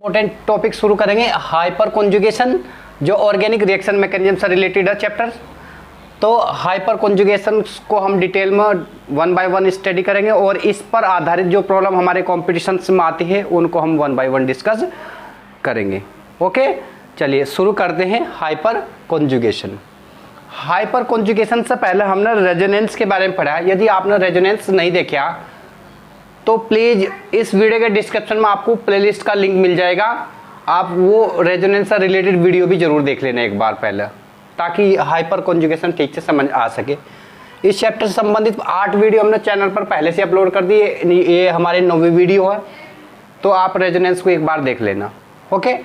Important topic शुरू करेंगे hyper conjugation, जो ऑर्गेनिक रिएक्शन मैकेनिज्म से रिलेटेड है चैप्टर। तो हाइपर कॉन्जुगेशन को हम डिटेल में वन बाय वन स्टडी करेंगे और इस पर आधारित जो प्रॉब्लम हमारे कॉम्पिटिशन्स में आती है उनको हम वन बाय वन डिस्कस करेंगे। ओके, चलिए शुरू करते हैं हाइपर कॉन्जुगेशन। हाइपर कॉन्जुगेशन से पहले हमने रेजोनेंस के बारे में पढ़ा है। यदि आपने रेजोनेंस नहीं देखा तो प्लीज़ इस वीडियो के डिस्क्रिप्शन में आपको प्लेलिस्ट का लिंक मिल जाएगा, आप वो रेजोनेंस से रिलेटेड वीडियो भी जरूर देख लेना एक बार पहले, ताकि हाइपर कॉन्जुगेशन ठीक से समझ आ सके। इस चैप्टर से संबंधित 8 वीडियो हमने चैनल पर पहले से अपलोड कर दिए, ये हमारे 9वीं वीडियो है, तो आप रेजोनेंस को एक बार देख लेना। ओके,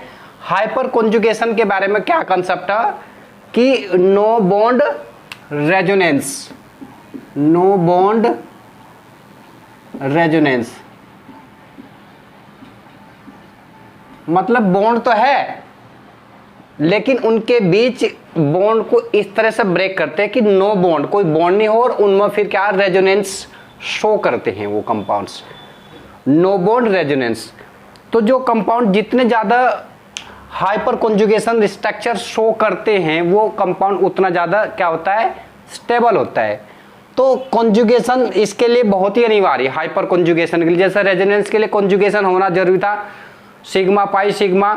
हाइपर कॉन्जुगेशन के बारे में क्या कंसेप्ट है कि no bond resonance, no bond resonance मतलब बॉन्ड तो है लेकिन उनके बीच बॉन्ड को इस तरह से ब्रेक करते हैं कि नो बॉन्ड, कोई बॉन्ड नहीं हो और उनमें फिर क्या रेजोनेंस शो करते हैं वो कंपाउंड्स, नो बॉन्ड रेजोनेंस। तो जो कंपाउंड जितने ज़्यादा हाइपर कॉन्जुगेशन स्ट्रक्चर शो करते हैं वो कंपाउंड उतना ज़्यादा क्या होता है, स्टेबल होता है। तो कॉन्जुगेशन इसके लिए बहुत ही अनिवार्य है हाइपर कॉन्जुगेशन के लिए। जैसे रेजोनेंस के लिए कॉन्जुगेशन होना जरूरी था, सिग्मा पाई सिग्मा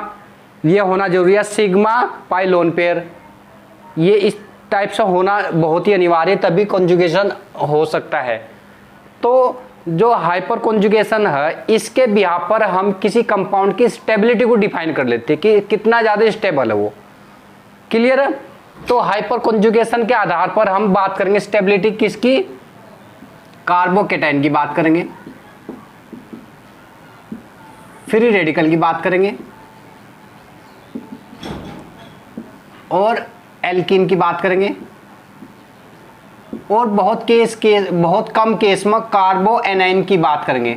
ये होना जरूरी है, सिग्मा पाई लोन पेयर ये इस टाइप से होना बहुत ही अनिवार्य है, तभी कॉन्जुगेशन हो सकता है। तो जो हाइपर कॉन्जुगेशन है इसके बिहाफ पर हम किसी कंपाउंड की स्टेबिलिटी को डिफाइन कर लेते हैं कि कितना ज़्यादा स्टेबल है वो। क्लियर है? तो हाइपर कॉन्जुगेशन के आधार पर हम बात करेंगे स्टेबिलिटी किसकी, कार्बोकेटाइन की बात करेंगे, फ्री रेडिकल की बात करेंगे और एल्कीन की बात करेंगे और बहुत कम केस में कार्बो एनाइन की बात करेंगे।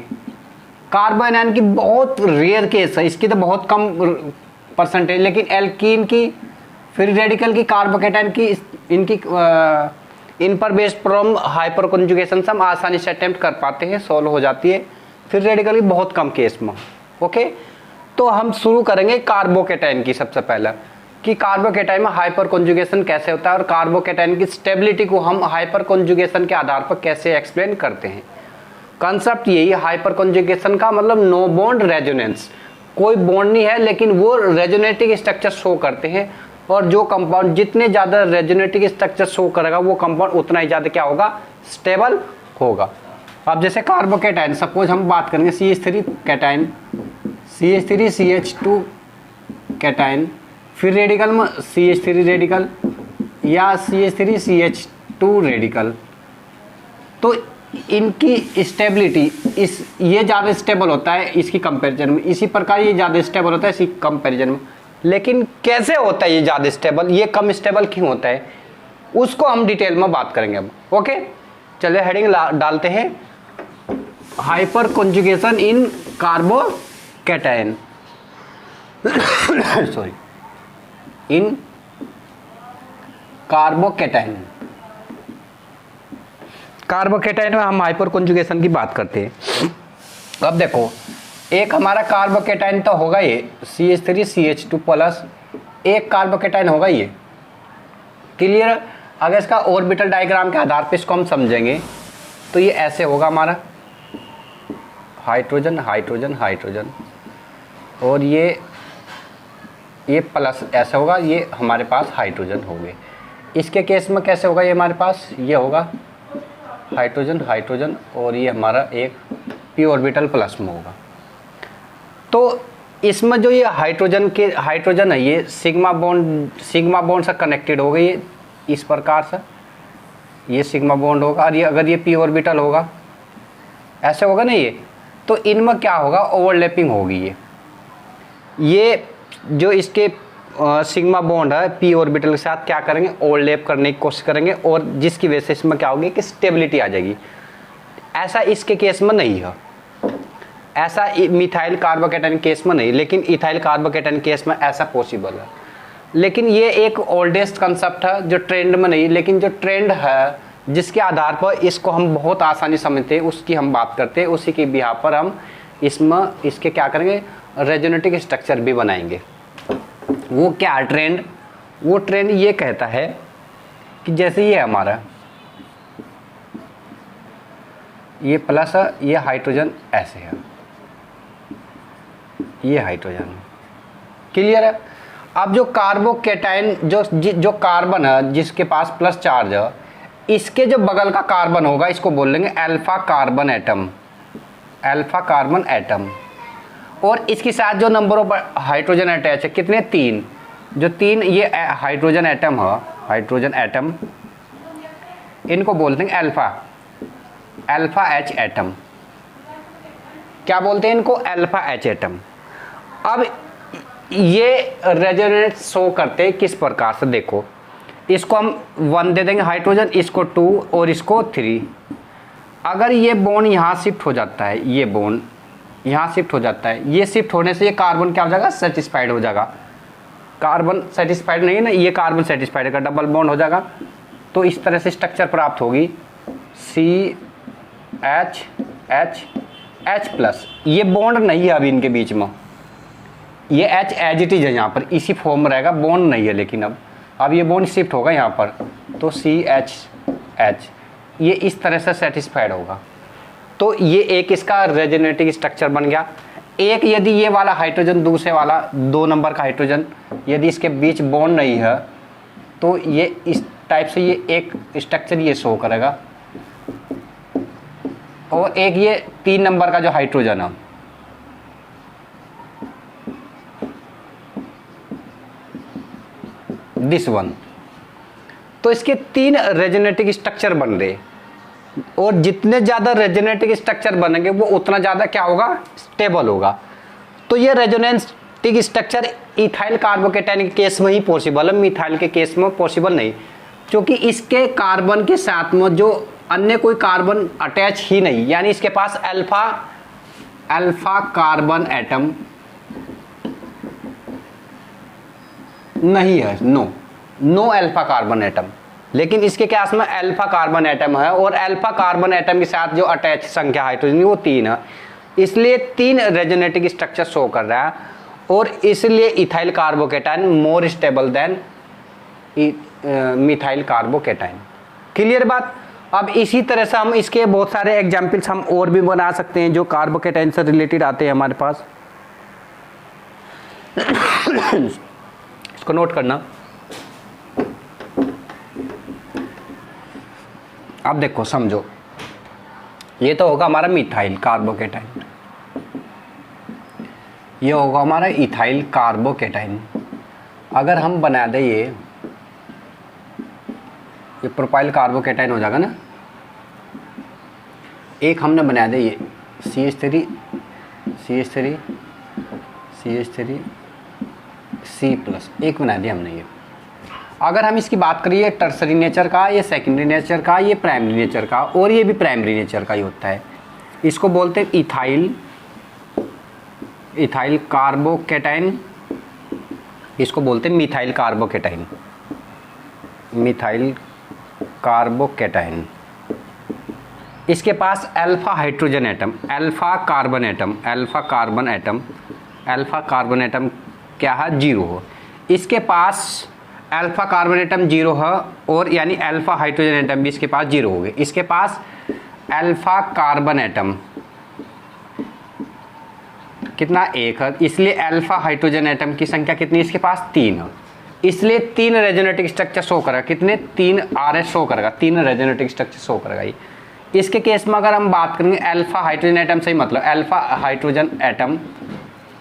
कार्बो एनाइन की बहुत रेयर केस है, इसकी तो बहुत कम परसेंटेज, लेकिन एल्कीन की, फ्री रेडिकल की, कार्बोकेटाइन की, इनकी इन पर बेस्ड प्रॉब्लम हाइपर कॉन्जुगेशन से हम आसानी से अटेम्प्ट कर पाते हैं, सॉल्व हो जाती है। फ्री रेडिकल की बहुत कम केस में। ओके, तो हम शुरू करेंगे कार्बोकेटाइन की सबसे पहले कि कार्बोकेटाइन में हाइपर कॉन्जुगेशन कैसे होता है और कार्बोकेटाइन की स्टेबिलिटी को हम हाइपर कॉन्जुगेशन के आधार पर कैसे एक्सप्लेन करते हैं। कंसेप्ट यही है हाइपर कॉन्जुगेशन का, मतलब नो बॉन्ड रेजोनेंस, कोई बॉन्ड नहीं है लेकिन वो रेजोनेटिक स्ट्रक्चर शो करते हैं और जो कंपाउंड जितने ज़्यादा रेजोनेटिक स्ट्रक्चर शो करेगा वो कंपाउंड उतना ही ज़्यादा क्या होगा, स्टेबल होगा। अब जैसे कार्बोकेटाइन, सपोज हम बात करेंगे CH3 cation, CH3 CH2 cation, फिर रेडिकल में CH3 रेडिकल या CH3 CH2 रेडिकल, तो इनकी स्टेबिलिटी ये ज़्यादा स्टेबल होता है इसकी कंपैरिजन में, इसी प्रकार ये ज़्यादा स्टेबल होता है इसी कंपैरिजन में। लेकिन कैसे होता है ये ज़्यादा स्टेबल, ये कम स्टेबल क्यों होता है, उसको हम डिटेल में बात करेंगे अब। ओके, चलिए हेडिंग डालते हैं हाइपर कॉन्जुगेशन इन कार्बोकेटाइन सॉरी, इन कार्बोकेटाइन। कार्बोकेटाइन में हम हाइपर कॉन्जुगेशन की बात करते हैं। अब देखो, एक हमारा कार्बोकेटाइन तो होगा ये CH3 CH2 प्लस, एक कार्बोकेटाइन होगा ये। क्लियर? अगर इसका ऑर्बिटल डायग्राम के आधार पे इसको हम समझेंगे तो ये ऐसे होगा हमारा, हाइड्रोजन हाइड्रोजन हाइड्रोजन, और ये प्लस ऐसे होगा, ये हमारे पास हाइड्रोजन हो गए। इसके केस में कैसे होगा, ये हमारे पास ये होगा हाइड्रोजन हाइड्रोजन और ये हमारा एक p ऑर्बिटल प्लस में होगा। तो इसमें जो ये हाइड्रोजन है ये सिग्मा बॉन्ड से कनेक्टेड हो गई है इस प्रकार से, ये सिग्मा बॉन्ड होगा और ये अगर ये p ऑर्बिटल होगा ऐसे होगा ना ये, तो इनमें क्या होगा, ओवरलैपिंग होगी। ये जो इसके सिग्मा बॉन्ड है p ऑर्बिटल के साथ क्या करेंगे, ओवरलैप करने की कोशिश करेंगे और जिसकी वजह से इसमें क्या होगी कि स्टेबिलिटी आ जाएगी। ऐसा इसके केस में नहीं है, ऐसा मिथाइल कार्बोकेटाइन केस में नहीं, लेकिन इथाइल कार्बोकेटाइन केस में ऐसा पॉसिबल है। लेकिन ये एक ओल्डेस्ट कंसेप्ट है जो ट्रेंड में नहीं, लेकिन जो ट्रेंड है जिसके आधार पर इसको हम बहुत आसानी समझते हैं उसकी हम बात करते हैं, उसी के बिहाफ पर हम इसमें इसके क्या करेंगे, रेजोनेटिक स्ट्रक्चर भी बनाएंगे। वो क्या ट्रेंड, वो ट्रेंड ये कहता है कि जैसे ये हमारा ये प्लस है, ये हाइड्रोजन ऐसे है, ये हाइड्रोजन, क्लियर है। अब जो कार्बोकेटाइन जो कार्बन है जिसके पास प्लस चार्ज है, इसके जो बगल का कार्बन होगा इसको बोल लेंगे alpha carbon atom, alpha carbon atom. और इसके साथ जो नंबर ऑफ हाइड्रोजन अटैच है कितने, 3, जो 3 ये हाइड्रोजन एटम है, हाइड्रोजन एटम, इनको बोलते हैं अल्फा, अल्फा एच एटम। क्या बोलते हैं इनको, अल्फा एच एटम। अब ये रेजोनेंस शो करते हैं किस प्रकार से, देखो इसको हम 1 दे देंगे हाइड्रोजन, इसको 2 और इसको 3। अगर ये बॉन्ड यहाँ शिफ्ट हो जाता है, ये बॉन्ड यहाँ शिफ्ट हो जाता है, ये शिफ्ट होने से ये कार्बन क्या हो जाएगा, सेटिस्फाइड हो जाएगा। कार्बन सेटिस्फाइड नहीं ना, ये कार्बन सेटिस्फाइड का डबल बॉन्ड हो जाएगा। तो इस तरह से स्ट्रक्चर प्राप्त होगी CH+। ये बॉन्ड नहीं है अभी इनके बीच में, ये H एज इट इज है यहाँ पर, इसी फॉर्म में रहेगा, बॉन्ड नहीं है। लेकिन अब ये बॉन्ड शिफ्ट होगा यहाँ पर, तो CH, ये इस तरह से सेटिस्फाइड होगा। तो ये एक इसका रेजोनेटिक स्ट्रक्चर बन गया। एक यदि ये वाला हाइड्रोजन, दूसरे वाला 2 नंबर का हाइड्रोजन, यदि इसके बीच बॉन्ड नहीं है तो ये इस टाइप से ये एक स्ट्रक्चर ये शो करेगा। और एक ये 3 नंबर का जो हाइड्रोजन है, दिस वन, तो इसके 3 रेजोनेटिक स्ट्रक्चर बन रहे। और जितने ज़्यादा रेजोनेटिक स्ट्रक्चर बनेंगे वो उतना ज़्यादा क्या होगा, स्टेबल होगा। तो ये रेजोनेटिक स्ट्रक्चर इथाइल कार्बोकेटाइन के केस में ही पॉसिबल है, मिथाइल के केस में पॉसिबल नहीं, क्योंकि इसके कार्बन के साथ में जो अन्य कोई कार्बन अटैच ही नहीं, यानी इसके पास अल्फा कार्बन एटम नहीं है, नो अल्फा कार्बन एटम। लेकिन इसके केस में अल्फा कार्बन एटम है, और अल्फा कार्बन एटम के साथ जो अटैच संख्या हाइड्रोजन वो 3 है, इसलिए 3 रेजोनेटिक स्ट्रक्चर शो कर रहा है। और इसलिए इथाइल कार्बोकेटाइन मोर stable then methyl carbocation. Clear बात। अब इसी तरह से हम इसके बहुत सारे एग्जाम्पल्स हम और भी बना सकते हैं जो कार्बोकेटाइन से रिलेटेड आते हैं हमारे पास। इसको नोट करना। अब देखो समझो, ये तो होगा हमारा मिथाइल कार्बोकेटाइन, ये होगा हमारा इथाइल कार्बोकेटाइन। अगर हम बना दें ये प्रोपाइल कार्बोकेटाइन हो जाएगा ना। एक हमने बना दिया ये CH3 C+, एक बना दिया हमने ये। अगर हम इसकी बात करिए टर्सरी नेचर का, ये सेकेंडरी नेचर का, ये प्राइमरी नेचर का, और ये भी प्राइमरी नेचर का ही होता है। इसको बोलते हैं इथाइल कार्बोकेटाइन, इसको बोलते हैं मिथाइल कार्बोकेटाइन, मिथाइल कार्बोकेटाइन। इसके पास alpha hydrogen atom, alpha carbon atom क्या है, 0 हो। इसके पास अल्फा कार्बन एटम 0 है, और यानी अल्फा हाइड्रोजन एटम भी इसके पास 0 हो गए। इसके पास अल्फा कार्बन एटम कितना, 1 है, इसलिए अल्फा हाइड्रोजन एटम की संख्या कितनी, इसके पास 3 है, इसलिए 3 रेजोनेटिक स्ट्रक्चर शो करेगा। कितने, 3 RS शो करेगा, 3 रेजोनेटिक स्ट्रक्चर शो करेगा ये। इसके केस में अगर हम बात करेंगे अल्फा हाइड्रोजन एटम से ही मतलब अल्फा हाइड्रोजन एटम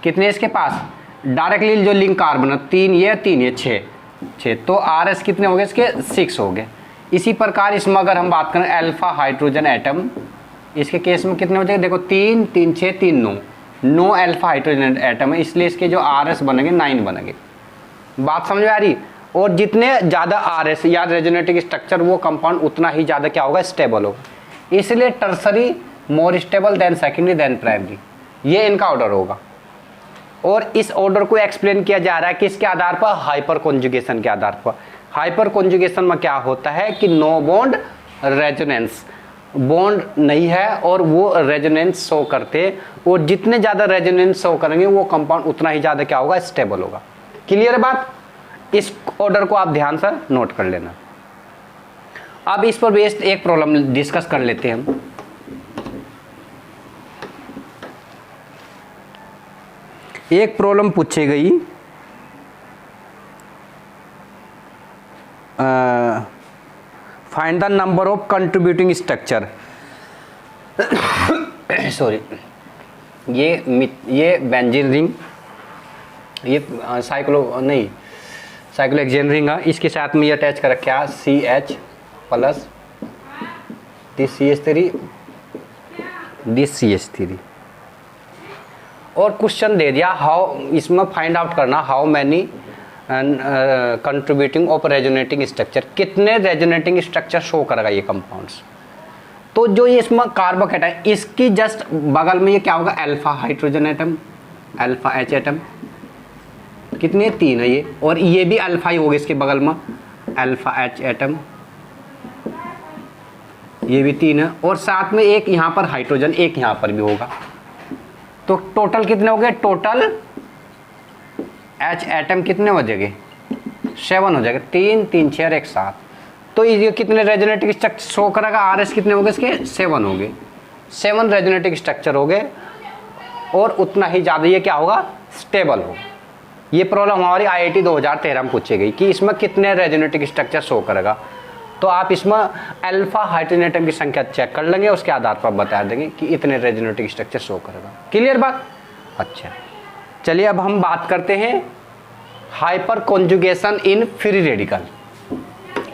कितने इसके पास, डायरेक्टली जो लिंक कार्बन है 3 ये 6, तो RS कितने हो गए इसके, 6 हो गए। इसी प्रकार इसमें अगर हम बात करें अल्फा हाइड्रोजन एटम, इसके केस में कितने हो जाएंगे, देखो 3 3 6 3 9 अल्फा हाइड्रोजन एटम है, इसलिए इसके जो RS बनेंगे 9 बनेंगे। बात समझ में आ रही। और जितने ज़्यादा RS या रेजोनेटिक स्ट्रक्चर वो कंपाउंड उतना ही ज़्यादा क्या होगा, स्टेबल होगा। इसलिए tertiary more stable than secondary then primary, ये इनका ऑर्डर होगा। और इस ऑर्डर को एक्सप्लेन किया जा रहा है किसके आधार पर, हाइपर कॉन्जुगेशन के आधार पर। हाइपर कॉन्जुगेशन में क्या होता है कि नो बॉन्ड रेजोनेंस, बॉन्ड नहीं है और वो रेजोनेंस शो करते, और जितने ज़्यादा रेजोनेंस शो करेंगे वो कंपाउंड उतना ही ज़्यादा क्या होगा, स्टेबल होगा। क्लियर है बात? इस ऑर्डर को आप ध्यान से नोट कर लेना। अब इस पर बेस्ड एक प्रॉब्लम डिस्कस कर लेते हैं हम। एक प्रॉब्लम पूछी गई, find the number of contributing structure. Sorry, ये बेंजीन रिंग, ये साइक्लोहेक्सेन रिंग है, इसके साथ में ये अटैच कर रखा है CH plus this CH3 this CH3, और क्वेश्चन दे दिया हाउ, इसमें फाइंड आउट करना how many contributing of resonating structure, कितने रेजोनेटिंग स्ट्रक्चर शो करेगा ये कंपाउंड्स। तो जो ये इसमें कार्बोकेटाइन, इसकी जस्ट बगल में ये क्या होगा, alpha hydrogen atom, alpha H atom, कितने 3 है ये, और ये भी अल्फा ही होगा इसके बगल में, अल्फा H एटम, ये भी 3 है, और साथ में एक यहाँ पर हाइड्रोजन, एक यहाँ पर भी होगा। तो टोटल कितने हो गए, टोटल H एटम कितने हो जाएंगे, 7 हो जाएगा, 3 3 6 और 1 7। तो ये कितने रेजोनेटिक स्ट्रक्चर शो करेगा, RS कितने हो गए इसके, 7 हो गए, 7 रेजोनेटिक स्ट्रक्चर हो गए, और उतना ही ज़्यादा ये क्या होगा, स्टेबल होगा। ये प्रॉब्लम हमारी IIT 2013 में पूछी गई कि इसमें कितने रेजोनेटिक स्ट्रक्चर शो करेगा। तो आप इसमें अल्फा हाइड्रोजन एटम की संख्या चेक कर लेंगे, उसके आधार पर बता देंगे कि इतने रेजोनेटिक स्ट्रक्चर शो करेगा। क्लियर बात? अच्छा, चलिए अब हम बात करते हैं hyperconjugation in free radical.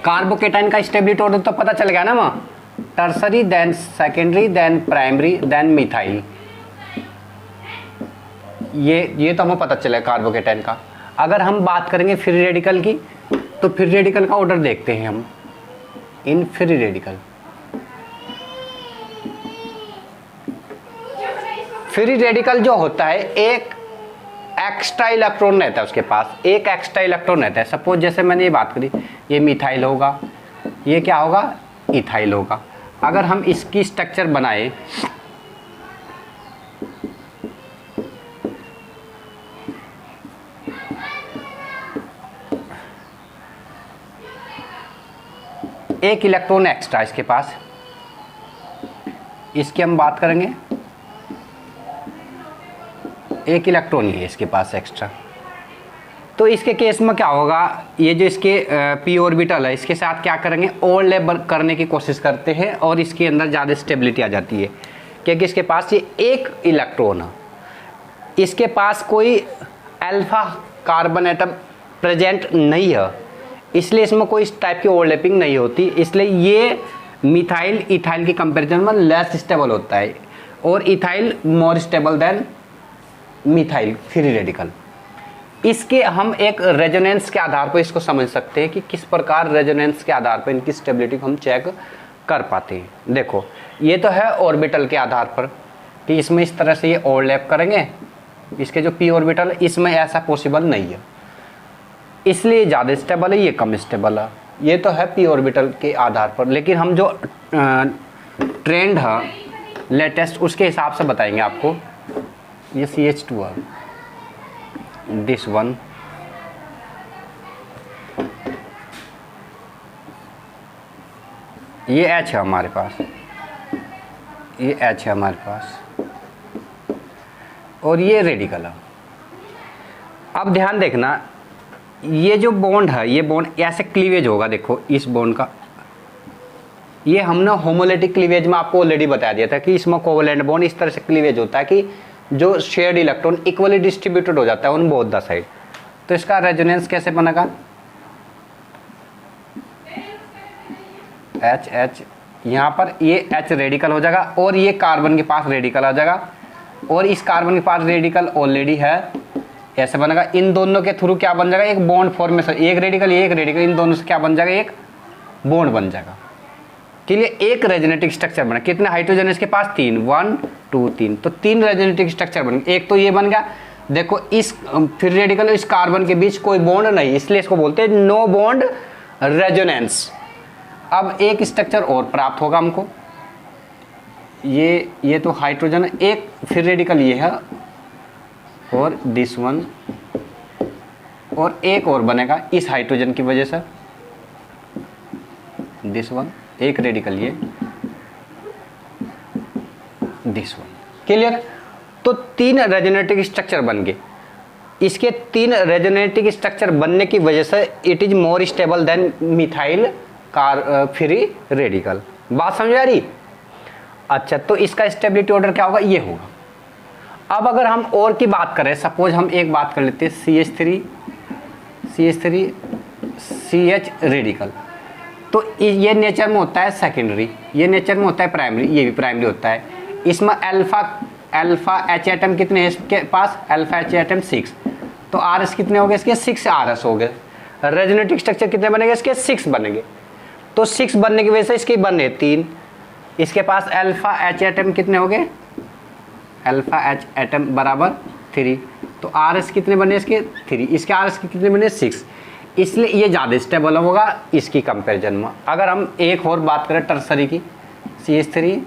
Carbocation का स्टेबिलिटी ऑर्डर तो पता चल गया ना वहाँ, tertiary then secondary then primary then methyl, ये तो हमें पता चला कार्बोकेटाइन का। अगर हम बात करेंगे फ्री रेडिकल की, तो फ्री रेडिकल का ऑर्डर देखते हैं हम इन फ्री रेडिकल। फ्री रेडिकल जो होता है, एक एक्स्ट्रा इलेक्ट्रॉन रहता है उसके पास, एक एक्स्ट्रा इलेक्ट्रॉन रहता है। सपोज जैसे मैंने ये बात करी, ये मिथाइल होगा, ये क्या होगा, इथाइल होगा। अगर हम इसकी स्ट्रक्चर बनाए, एक इलेक्ट्रॉन एक्स्ट्रा इसके पास, इसकी हम बात करेंगे, एक इलेक्ट्रॉन ही है इसके पास एक्स्ट्रा। तो इसके केस में क्या होगा, ये जो इसके p ऑर्बिटल है, इसके साथ क्या करेंगे, ओवरलैप करने की कोशिश करते हैं, और इसके अंदर ज़्यादा स्टेबिलिटी आ जाती है, क्योंकि इसके पास ये एक इलेक्ट्रॉन है, इसके पास कोई अल्फा कार्बन एटम प्रेजेंट नहीं है, इसलिए इसमें कोई इस टाइप की ओवरलैपिंग नहीं होती। इसलिए ये मिथाइल इथाइल की कंपैरिजन में लेस स्टेबल होता है, और इथाइल मोर stable then methyl free radical. इसके हम एक रेजोनेंस के आधार पर इसको समझ सकते हैं कि किस प्रकार रेजोनेंस के आधार पर इनकी स्टेबिलिटी को हम चेक कर पाते हैं। देखो, ये तो है ऑर्बिटल के आधार पर कि इसमें इस तरह से ये ओवरलैप करेंगे, इसके जो p ऑर्बिटल, इसमें ऐसा पॉसिबल नहीं है, इसलिए ज़्यादा स्टेबल है, ये कम स्टेबल है। ये तो है p ऑर्बिटल के आधार पर, लेकिन हम जो ट्रेंड है लेटेस्ट, उसके हिसाब से बताएंगे आपको। ये CH2 है, दिस वन, ये H है हमारे पास, ये H है हमारे पास, और ये रेडिकल है। अब ध्यान देखना, ये जो बॉन्ड है, ये बॉन्ड ऐसे क्लीवेज होगा। देखो इस बॉन्ड का, ये हमने होमोलिटिक क्लीवेज में आपको ऑलरेडी बता दिया था कि इसमें कोवलेंट बॉन्ड इस तरह से क्लीवेज होता है कि जो शेयर्ड इलेक्ट्रॉन इक्वली डिस्ट्रीब्यूटेड हो जाता है ऑन बोथ द साइड। तो इसका रेजोनेंस कैसे बनेगा, H H, यहाँ पर ये H रेडिकल हो जाएगा, और ये कार्बन के पास रेडिकल आ जाएगा, और इस कार्बन के पास रेडिकल ऑलरेडी है, ऐसे बनेगा। इन दोनों के थ्रू क्या बन जाएगा, एक बॉन्ड फॉर्मेशन, एक रेडिकल एक रेडिकल, इन दोनों से क्या बन जाएगा, एक बॉन्ड बन जाएगा। के लिए एक रेजोनेटिक स्ट्रक्चर बना। कितने हाइड्रोजन इसके पास, 3, 1 2 3, तो 3 रेजोनेटिक स्ट्रक्चर बन गए। एक तो ये बन गया, देखो इस फ्री रेडिकल इस कार्बन के बीच कोई बॉन्ड नहीं, इसलिए इसको बोलते हैं नो बॉन्ड रेजोनेंस। अब एक स्ट्रक्चर और प्राप्त होगा हमको, ये तो हाइड्रोजन, एक फिर रेडिकल ये है और दिस वन, और एक और बनेगा इस हाइड्रोजन की वजह से, दिस वन, एक रेडिकल ये, दिस वन। क्लियर? तो 3 रेजोनेटिव स्ट्रक्चर बन गए। इसके 3 रेजोनेटिव स्ट्रक्चर बनने की वजह से it is more stable then methyl car free radical. बात समझ आ रही? अच्छा, तो इसका स्टेबिलिटी ऑर्डर क्या होगा? ये होगा। अब अगर हम और की बात करें, सपोज हम एक बात कर लेते हैं CH3 CH रेडिकल, तो ये नेचर में होता है सेकेंडरी, ये नेचर में होता है प्राइमरी, ये भी प्राइमरी होता है। इसमें अल्फा H एटम कितने हैं इसके पास? अल्फा H एटम 6, तो RS कितने हो गए इसके? 6 RS हो गए। रेजोनेटिव स्ट्रक्चर कितने बनेंगे इसके? 6 बनेंगे। तो 6 बनने की वजह से इसके बने 3। इसके पास अल्फा H एटम कितने हो गए? अल्फा H एटम बराबर 3, तो RS कितने बने इसके? 3। इसके RS के कितने बने? 6। इसलिए ये ज़्यादा स्टेबल होगा इसकी कंपैरिजन में। अगर हम एक और बात करें टर्सरी की, CH3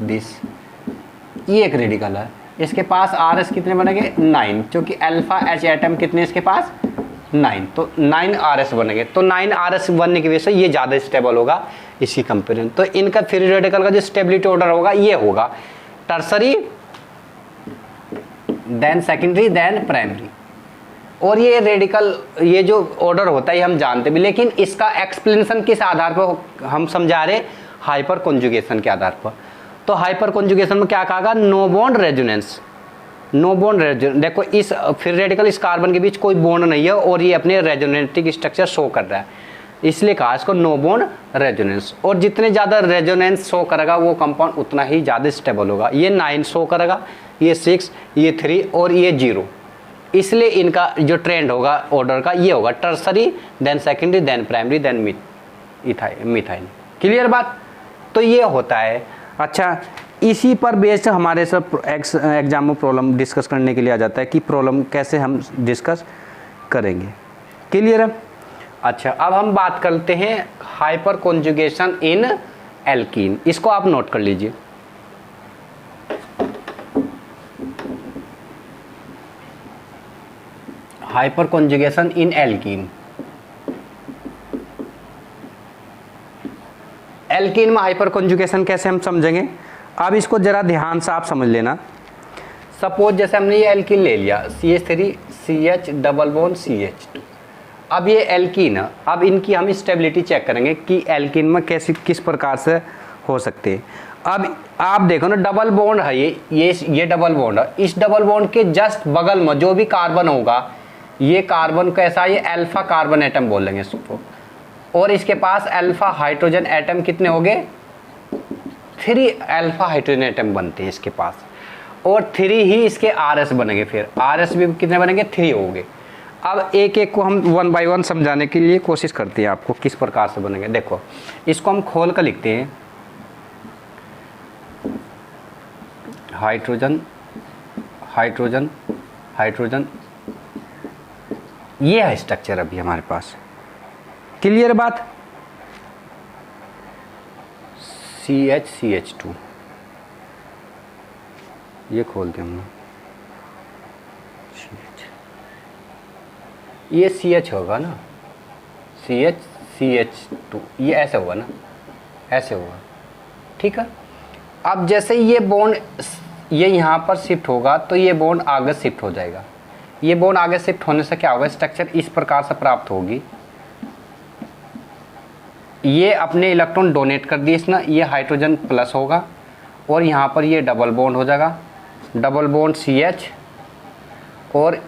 दिस, ये एक रेडिकल है, इसके पास RS कितने बनेंगे? 9, क्योंकि अल्फा H एटम कितने इसके पास? 9, तो 9 RS बनेंगे। तो 9 RS बनने की वजह से ये ज़्यादा स्टेबल होगा इसकी कंपेरिजन। तो इनका फ्री रेडिकल का जो स्टेबिलिटी ऑर्डर होगा ये होगा tertiary, then secondary, then primary. और ये रेडिकल, ये जो ऑर्डर होता है हम जानते भी, लेकिन इसका एक्सप्लेनेशन किस आधार पर हम समझा रहे? हाइपर कॉन्जुगेशन के आधार पर। तो हाइपर कॉन्जुगेशन में क्या कहा? No bond resonance. No bond resonance, देखो इस फिर रेडिकल इस कार्बन के बीच कोई बॉन्ड नहीं है और ये अपने रेजोनेटिव स्ट्रक्चर शो कर रहा है, इसलिए कहा इसको नो बॉन्ड रेजोनेंस। और जितने ज़्यादा रेजोनेंस शो करेगा वो कंपाउंड उतना ही ज़्यादा स्टेबल होगा। ये 9 शो करेगा, ये 6, ये 3 और ये 0। इसलिए इनका जो ट्रेंड होगा ऑर्डर का ये होगा tertiary, then secondary, then primary, then methyl. Clear बात? तो ये होता है। अच्छा, इसी पर बेस्ड हमारे सब एग्जाम में प्रॉब्लम डिस्कस करने के लिए आ जाता है कि प्रॉब्लम कैसे हम डिस्कस करेंगे। क्लियर है? अच्छा, अब हम बात करते हैं हाइपर कॉन्जुगेशन इन एल्कीन। इसको आप नोट कर लीजिए। हाइपर कॉन्जुगेशन इन एल्कीन। एल्कीन में हाइपर कॉन्जुगेशन कैसे हम समझेंगे? अब इसको जरा ध्यान से आप समझ लेना। सपोज जैसे हमने ये एल्कीन ले लिया, CH3 CH double bond CH2। अब ये एल्कीन है, अब इनकी हम स्टेबिलिटी चेक करेंगे कि एल्कीन में कैसी किस प्रकार से हो सकते हैं। अब आप देखो ना, डबल बॉन्ड है ये डबल बॉन्ड है। इस डबल बॉन्ड के जस्ट बगल में जो भी कार्बन होगा, ये कार्बन कैसा? ये अल्फा कार्बन एटम बोलेंगे इसको। और इसके पास अल्फा हाइड्रोजन एटम कितने हो गए? 3 अल्फा हाइड्रोजन एटम बनते हैं इसके पास, और 3 ही इसके RS बनेंगे। फिर RS भी कितने बनेंगे? 3 हो गए। अब एक एक को हम 1 बाय 1 समझाने के लिए कोशिश करते हैं आपको किस प्रकार से बनेंगे। देखो, इसको हम खोल कर लिखते हैं, हाइड्रोजन हाइड्रोजन हाइड्रोजन, ये है स्ट्रक्चर अभी हमारे पास। क्लियर बात? CH CH2, ये खोलते हैं हम, ये CH होगा ना, CH CH2, ये ऐसे होगा ना, ऐसे होगा। ठीक है। अब जैसे ये बॉन्ड ये यहाँ पर शिफ्ट होगा तो ये बॉन्ड आगे शिफ्ट हो जाएगा। ये बॉन्ड आगे शिफ्ट होने से क्या होगा? स्ट्रक्चर इस प्रकार से प्राप्त होगी। ये अपने इलेक्ट्रॉन डोनेट कर दिए इसने, ये हाइड्रोजन प्लस होगा और यहाँ पर ये डबल बॉन्ड हो जाएगा, डबल बॉन्ड CH, और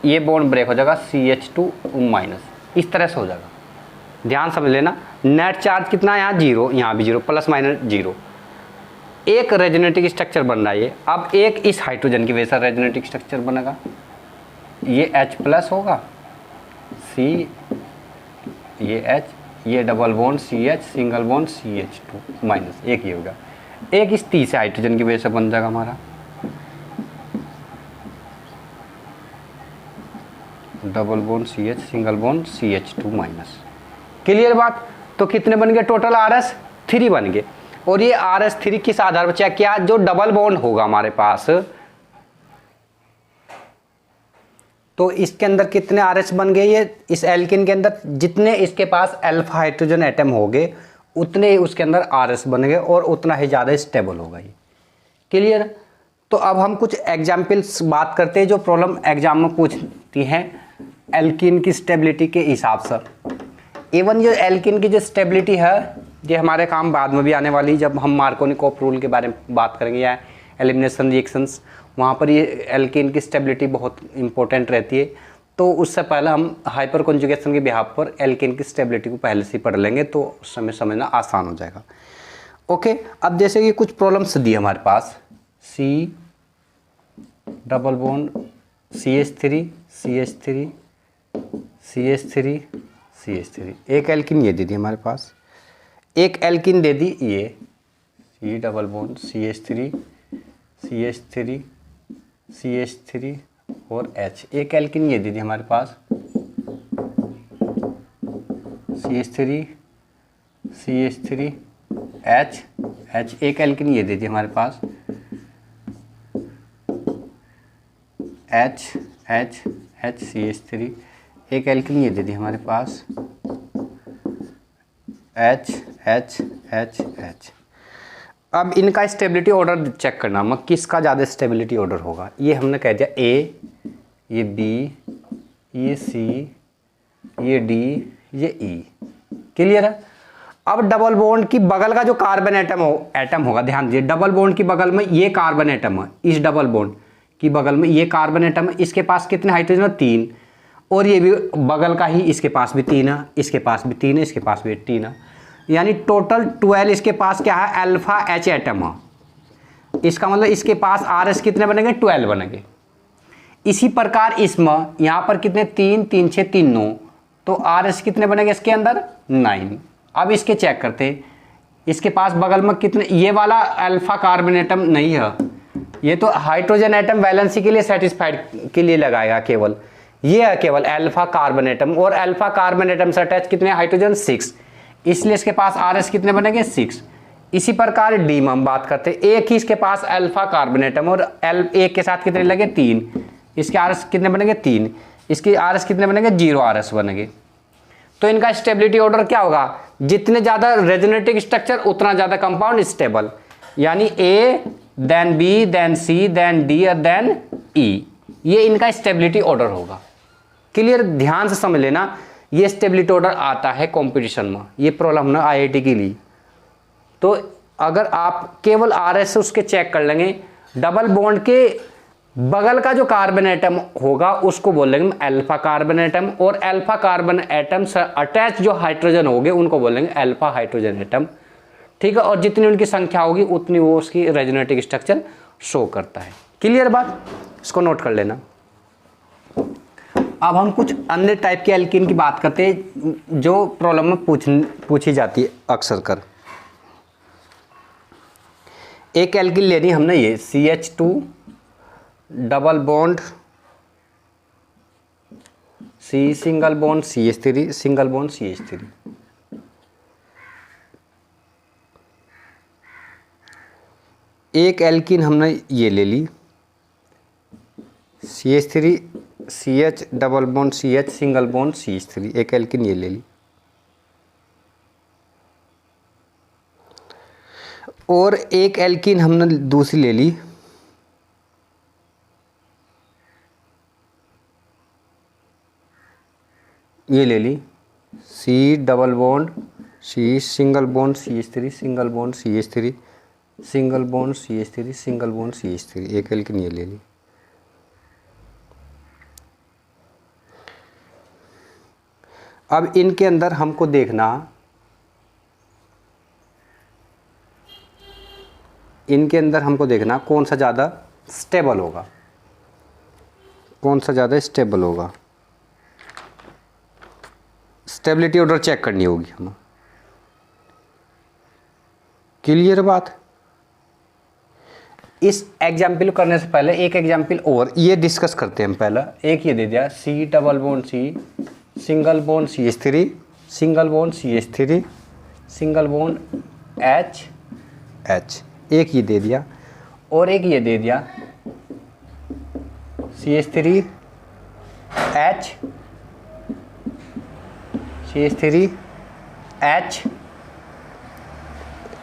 ये बॉन्ड ब्रेक हो जाएगा CH2 माइनस, इस तरह से हो जाएगा। ध्यान समझ लेना। नेट चार्ज कितना है? यहाँ 0, यहाँ भी 0, प्लस माइनस 0। एक रेजोनेटिव स्ट्रक्चर बन रहा है ये। अब एक इस हाइड्रोजन की वजह से रेजोनेटिव स्ट्रक्चर बनेगा, ये H प्लस होगा, C, ये H, ये double bond CH, single bond CH2 minus, एक ही होगा। एक इस तीसरे हाइड्रोजन की वजह से बन जाएगा हमारा double bond CH, single bond CH2 minus. Clear बात? तो कितने बन गए टोटल RS? 3 बन गए। और ये RH3 किस आधार पर चेक किया, जो डबल बॉन्ड होगा हमारे पास, तो इसके अंदर कितने RH बन गए, ये इस एल्किन के अंदर जितने इसके पास अल्फा हाइड्रोजन एटम होंगे उतने ही उसके अंदर RH बन गए और उतना ही ज़्यादा स्टेबल होगा ये। क्लियर। तो अब हम कुछ एग्जाम्पल्स बात करते हैं जो प्रॉब्लम एग्जाम में पूछती हैं एल्किन की स्टेबिलिटी के हिसाब से। इवन जो एल्किन की जो स्टेबिलिटी है ये हमारे काम बाद में भी आने वाली, जब हम मार्कोनिकोव रूल के बारे में बात करेंगे या एलिमिनेशन रिएक्शंस, वहाँ पर ये एल्किन की स्टेबिलिटी बहुत इंपॉर्टेंट रहती है। तो उससे पहले हम हाइपर कॉन्जुगेशन के बिहाफ पर एल्किन की स्टेबिलिटी को पहले से पढ़ लेंगे तो उस समय समझना आसान हो जाएगा। ओके, अब जैसे कि कुछ प्रॉब्लम्स दी हमारे पास, C double bond CH3 CH3 CH3 CH3, एक एल्किन ये दे दी हमारे पास, एक एल्किन दे दी ये C double bond CH3 CH3 CH3 और H, एक एल्किन ये दे दी हमारे पास CH3 CH3 H H, एक एल्किन ये दे दी हमारे पास H H H CH3, एक एल्किन ये दे दी हमारे पास H H H H। अब इनका स्टेबिलिटी ऑर्डर चेक करना, मैं किसका ज़्यादा स्टेबिलिटी ऑर्डर होगा। ये हमने कह दिया A, ये B, ये C, ये D, ये E। क्लियर है। अब डबल बॉन्ड की बगल का जो कार्बन एटम होगा, ध्यान दीजिए, डबल बॉन्ड की बगल में ये कार्बन एटम है, इस डबल बॉन्ड की बगल में ये कार्बन एटम है, इसके पास कितने हाइड्रोजन है, 3, और ये भी बगल का ही, इसके पास भी 3 है, इसके पास भी 3 है, इसके पास भी 3 है, यानी टोटल 12 इसके पास क्या है, अल्फा H एटम है। इसका मतलब इसके पास RH कितने बनेंगे, 12 बनेंगे। इसी प्रकार इसमें यहाँ पर कितने, 3 3 6 3 9, तो RH कितने बनेंगे इसके अंदर, 9। अब इसके चेक करते हैं, इसके पास बगल में कितने, ये वाला अल्फा कार्बन एटम नहीं है, ये तो हाइड्रोजन एटम वैलेंसी के लिए सेटिस्फाइड के लिए लगाएगा केवल, ये है केवल अल्फा कार्बन एटम, और अल्फा कार्बन एटम से अटैच कितने हाइड्रोजन, 6, इसलिए इसके पास RH कितने बनेंगे, 6। इसी प्रकार डी में हम बात करते हैं, एक ही इसके पास अल्फा कार्बन एटम और एक के साथ कितने लगे, 3, इसके RH कितने बनेंगे, 3, इसके RH कितने बनेंगे, 0 RH बनेंगे। तो इनका स्टेबिलिटी ऑर्डर क्या होगा, जितने ज़्यादा रेजोनेटिव स्ट्रक्चर उतना ज़्यादा कंपाउंड स्टेबल, यानी A then B then C then D then E, ये इनका स्टेबिलिटी ऑर्डर होगा। क्लियर, ध्यान से समझ लेना, ये स्टेबिलिटी ऑर्डर आता है कंपटीशन में, ये प्रॉब्लम ना IIT के लिए। तो अगर आप केवल RH से उसके चेक कर लेंगे, डबल बॉन्ड के बगल का जो कार्बन एटम होगा उसको बोलेंगे अल्फा कार्बन एटम, और अल्फा कार्बन एटम से अटैच जो हाइड्रोजन होंगे उनको बोलेंगे अल्फा हाइड्रोजन एटम। ठीक है, और जितनी उनकी संख्या होगी उतनी वो उसकी रेजोनेटिव स्ट्रक्चर शो करता है। क्लियर बात, इसको नोट कर लेना। अब हम कुछ अन्य टाइप के एल्कीन की बात करते हैं जो प्रॉब्लम में पूछी जाती है अक्सर कर। एक एल्कीन लेनी हमने, ये CH2 double bond C single bond CH3 single bond CH3। एक एल्कीन हमने ये ले ली CH3 CH double bond CH single bond CH3, एक एल्कीन ये ले ली। और एक एल्कीन हमने दूसरी ले ली ये ले ली C double bond C single bond CH3 single bond CH3 single bond CH3 single bond CH3, एक एल्कीन ये ले ली। अब इनके अंदर हमको देखना, इनके अंदर हमको देखना कौन सा ज़्यादा स्टेबल होगा, कौन सा ज़्यादा स्टेबल होगा। स्टेबिलिटी ऑर्डर चेक करनी होगी हमें। क्लियर बात। इस एग्जाम्पल करने से पहले एक एग्जाम्पल और ये डिस्कस करते हैं हम। पहला एक ये दे दिया C double bond C single bond CH3 single bond CH3 single bond H H, एक ये दे दिया और एक ये दे दिया CH3 H CH3 H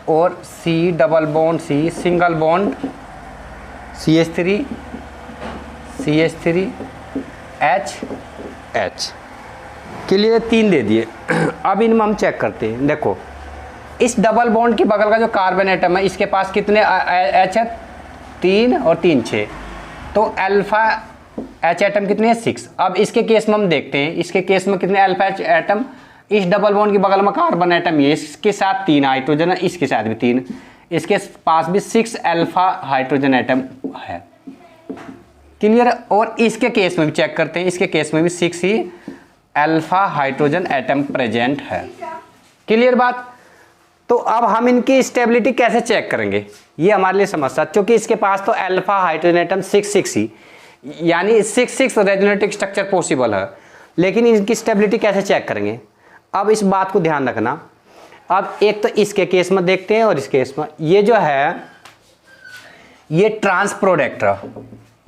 और C double bond C single bond CH3 CH3 H H, clear, 3 दे दिए। अब इनमें हम चेक करते हैं। देखो इस डबल बॉन्ड के बगल का जो कार्बन एटम है इसके पास कितने H है, 3 और 3 6, तो अल्फा H एटम कितने हैं, 6। अब इसके केस में हम देखते हैं, इसके केस में कितने अल्फा H एटम, इस डबल बॉन्ड के बगल में कार्बन एटम ये, इसके साथ 3 हाइड्रोजन है, इसके साथ भी 3, इसके पास भी 6 अल्फा हाइड्रोजन एटम है, क्लियर। और इसके केस में भी चेक करते हैं, इसके केस में भी 6 ही अल्फा हाइड्रोजन एटम प्रेजेंट है, क्लियर बात। तो अब हम इनकी स्टेबिलिटी कैसे चेक करेंगे, ये हमारे लिए समस्या, क्योंकि इसके पास तो अल्फा हाइड्रोजन एटम 6 ही, यानी 6 रेजोनेटिव स्ट्रक्चर पॉसिबल है, लेकिन इनकी स्टेबिलिटी कैसे चेक करेंगे। अब इस बात को ध्यान रखना। अब एक तो इसके केस में देखते हैं और इस केस में, ये जो है ये ट्रांस प्रोडक्ट है,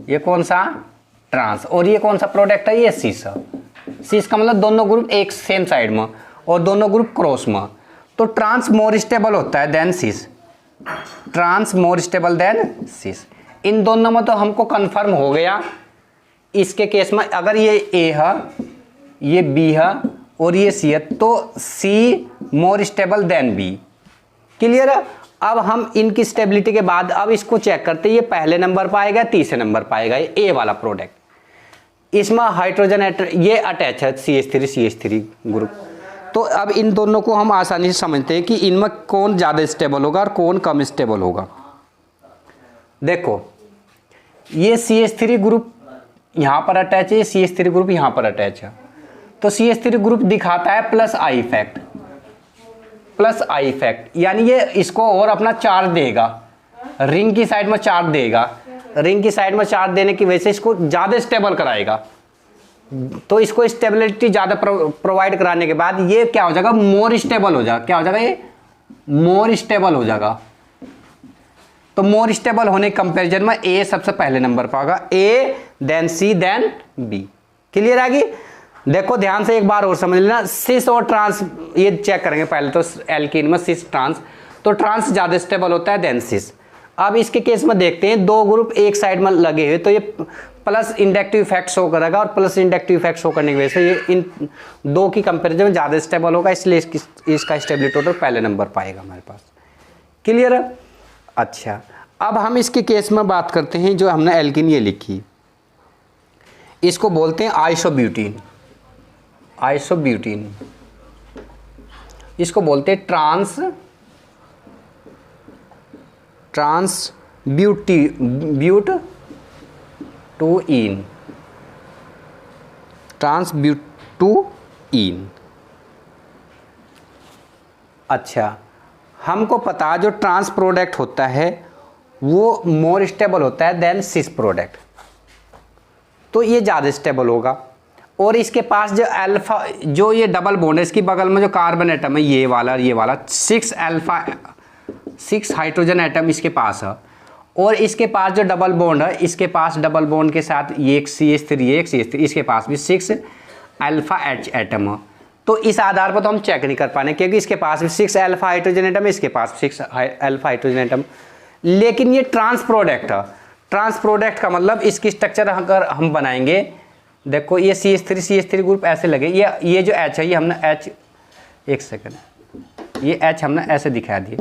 ये कौन सा ट्रांस, और ये कौन सा प्रोडक्ट है, ये सीस है। सीस का मतलब दोनों ग्रुप एक सेम साइड में और दोनों ग्रुप क्रॉस में, तो ट्रांस मोर स्टेबल होता है देन सीस, ट्रांस मोर स्टेबल देन सीस। इन दोनों में तो हमको कंफर्म हो गया। इसके केस में अगर ये ए है, ये बी है और ये सी है, तो C more stable than B, clear है। अब हम इनकी स्टेबिलिटी के बाद अब इसको चेक करते हैं, ये पहले नंबर पर आएगा, तीसरे नंबर पर आएगा, ये ए वाला प्रोडक्ट। इसमें हाइड्रोजन ये अटैच है CH3 ग्रुप। तो अब इन दोनों को हम आसानी से समझते हैं कि इनमें कौन ज़्यादा स्टेबल होगा और कौन कम स्टेबल होगा। देखो ये CH3 ग्रुप यहाँ पर अटैच है, CH3 ग्रुप यहाँ पर अटैच है, तो CH3 ग्रुप दिखाता है plus I effect, plus I effect, यानी ये इसको और अपना चार्ज देगा, रिंग की साइड में चार्ज देगा, रिंग की साइड में चार्ज देने की वजह से इसको ज़्यादा स्टेबल कराएगा। तो इसको स्टेबिलिटी ज़्यादा प्रोवाइड कराने के बाद ये क्या हो जाएगा, मोर स्टेबल हो जाएगा। क्या हो जाएगा, ये मोर स्टेबल हो जाएगा। तो मोर स्टेबल होने के कंपेरिजन में ए सबसे पहले नंबर पर होगा, A then C then B, clear आ गई। देखो ध्यान से एक बार और समझ लेना, सिस और ट्रांस ये चेक करेंगे पहले तो एल्कीन में सिस ट्रांस, तो ट्रांस ज़्यादा स्टेबल होता है देन सिस। अब इसके केस में देखते हैं, दो ग्रुप एक साइड में लगे हुए, तो ये प्लस इंडक्टिव इफेक्ट शो करेगा और प्लस इंडक्टिव इफेक्ट शो करने की वजह से ये इन दो की कंपेरिजन में ज़्यादा स्टेबल होगा, इसलिए इसका स्टेबिलिटी टोटल पहले नंबर पाएगा हमारे पास, क्लियर है। अच्छा अब हम इसके केस में बात करते हैं, जो हमने एल्कीन ये लिखी, इसको बोलते हैं आइसोब्यूटीन, आइसोब्यूटीन, इसको बोलते हैं ट्रांसब्यूटुईन। अच्छा हमको पता है जो ट्रांस प्रोडक्ट होता है वो मोर स्टेबल होता है देन सिस प्रोडक्ट, तो ये ज़्यादा स्टेबल होगा। और इसके पास जो अल्फा, जो ये डबल बॉन्ड है, इसकी बगल में जो कार्बन एटम है ये वाला 6 हाइड्रोजन एटम इसके पास है, और इसके पास जो डबल बॉन्ड है, इसके पास डबल बॉन्ड के साथ ये एक CH3 इसके पास भी 6 अल्फा H एटम है। तो इस आधार पर तो हम चेक नहीं कर पाने, क्योंकि इसके पास भी 6 अल्फा हाइड्रोजन एटम है, इसके पास 6 अल्फा हाइड्रोजन एटम, लेकिन ये ट्रांस प्रोडक्ट है। ट्रांस प्रोडक्ट का मतलब इसकी स्ट्रक्चर अगर हम बनाएंगे, देखो ये CH3 ग्रुप ऐसे लगे, ये जो H है ये हमने H, एक सेकंड, ये H हमने ऐसे दिखा दिए,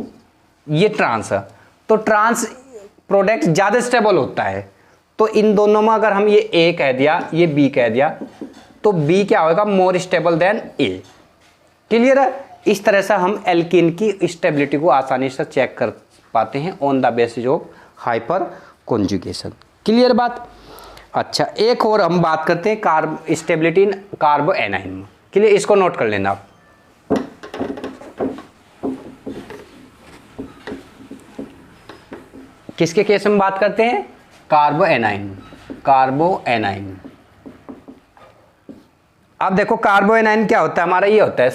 ये ट्रांस है। तो ट्रांस प्रोडक्ट ज़्यादा स्टेबल होता है, तो इन दोनों में अगर हम ये A कह दिया, ये B कह दिया, तो B क्या होगा, मोर स्टेबल देन A, क्लियर है। इस तरह से हम एल्कीन की स्टेबिलिटी को आसानी से चेक कर पाते हैं on the basis of hyper conjugation, clear बात। अच्छा एक और हम बात करते हैं स्टेबिलिटी इन कार्बो एनाइन में, क्लियर, इसको नोट कर लेना आप। किसके केस में बात करते हैं, कार्बो एनाइन, कार्बो एनाइन। अब देखो कार्बो एनाइन क्या होता है हमारा, ये होता है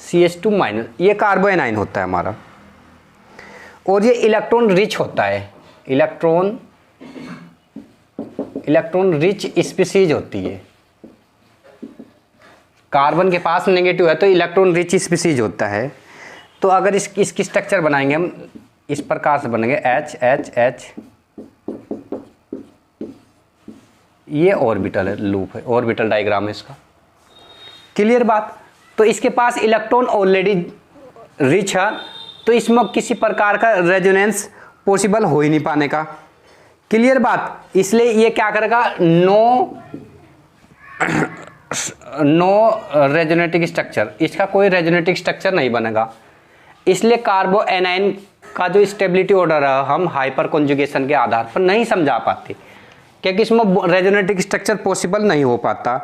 CH2 माइनस, ये कार्बो एनाइन होता है हमारा। और ये इलेक्ट्रॉन रिच होता है, इलेक्ट्रॉन रिच स्पीसीज होती है। कार्बन के पास नेगेटिव है तो इलेक्ट्रॉन रिच स्पीसीज होता है। तो अगर इसकी स्ट्रक्चर बनाएंगे हम इस प्रकार से बनेंगे H H H, ये ऑर्बिटल है, लूप है, ऑर्बिटल डायग्राम है इसका। क्लियर बात। तो इसके पास इलेक्ट्रॉन ऑलरेडी रिच है तो इसमें किसी प्रकार का रेजोनेंस पॉसिबल हो ही नहीं पाने का। क्लियर बात। इसलिए ये क्या करेगा, नो रेजोनेटिक स्ट्रक्चर, इसका कोई रेजोनेटिक स्ट्रक्चर नहीं बनेगा। इसलिए कार्बो एनाइन का जो स्टेबिलिटी ऑर्डर है हम हाइपर कॉन्जुगेशन के आधार पर नहीं समझा पाते, क्योंकि इसमें रेजोनेटिक स्ट्रक्चर पॉसिबल नहीं हो पाता।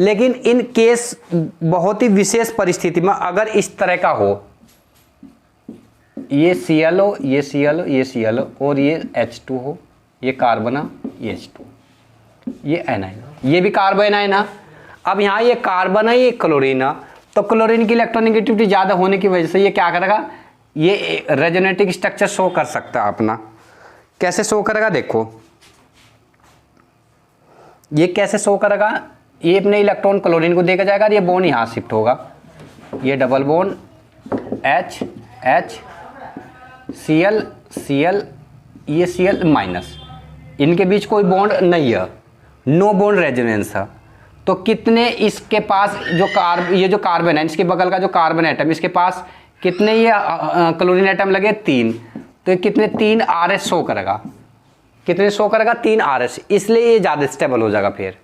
लेकिन इन केस बहुत ही विशेष परिस्थिति में अगर इस तरह का हो, ये Cl हो, ये Cl हो, ये Cl हो और ये H2 हो, ये कार्बन है, ये H2, ये एनाइन, ये भी कार्बो एनाइन है। अब यहाँ ये कार्बन है, ये क्लोरीन है, तो क्लोरीन की इलेक्ट्रोनेगेटिविटी ज़्यादा होने की वजह से ये क्या करेगा, ये रेजोनेटिक स्ट्रक्चर शो कर सकता है अपना। कैसे शो करेगा देखो, ये कैसे शो करेगा, ये अपने इलेक्ट्रॉन क्लोरीन को देकर जाएगा, ये बॉन्ड यहाँ शिफ्ट होगा, ये double bond H H Cl Cl, ये Cl माइनस, इनके बीच कोई बॉन्ड नहीं है, नो बॉन्ड रेजोनेंस है। तो कितने इसके पास जो ये जो कार्बन है, इसके बगल का जो कार्बन एटम, इसके पास कितने ये क्लोरीन एटम लगे, 3। तो ये कितने, 3 RS शो करेगा, कितने शो करेगा, 3 RS। इसलिए ये ज़्यादा स्टेबल हो जाएगा। फिर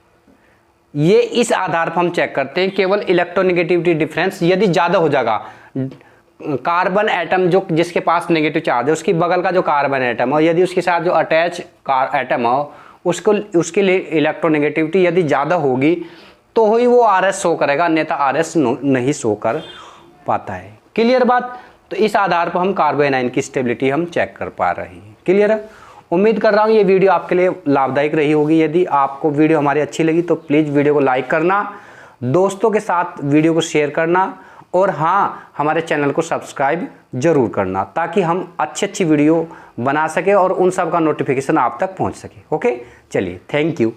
ये इस आधार पर हम चेक करते हैं केवल इलेक्ट्रोनेगेटिविटी डिफरेंस यदि ज़्यादा हो जाएगा, कार्बन एटम जो जिसके पास नेगेटिव चार्ज है उसकी बगल का जो कार्बन एटम है, यदि उसके साथ जो अटैच एटम हो उसके लिए इलेक्ट्रोनेगेटिविटी यदि ज़्यादा होगी तो ही वो RS शो करेगा, अन्यथा RS नहीं शो कर पाता है। क्लियर बात। तो इस आधार पर हम कार्बो एनाइन की स्टेबिलिटी हम चेक कर पा रहे हैं। क्लियर है। उम्मीद कर रहा हूँ ये वीडियो आपके लिए लाभदायक रही होगी। यदि आपको वीडियो हमारी अच्छी लगी तो प्लीज़ वीडियो को लाइक करना, दोस्तों के साथ वीडियो को शेयर करना और हाँ, हमारे चैनल को सब्सक्राइब जरूर करना ताकि हम अच्छी वीडियो बना सके और उन सब का नोटिफिकेशन आप तक पहुंच सके। ओके, चलिए, थैंक यू।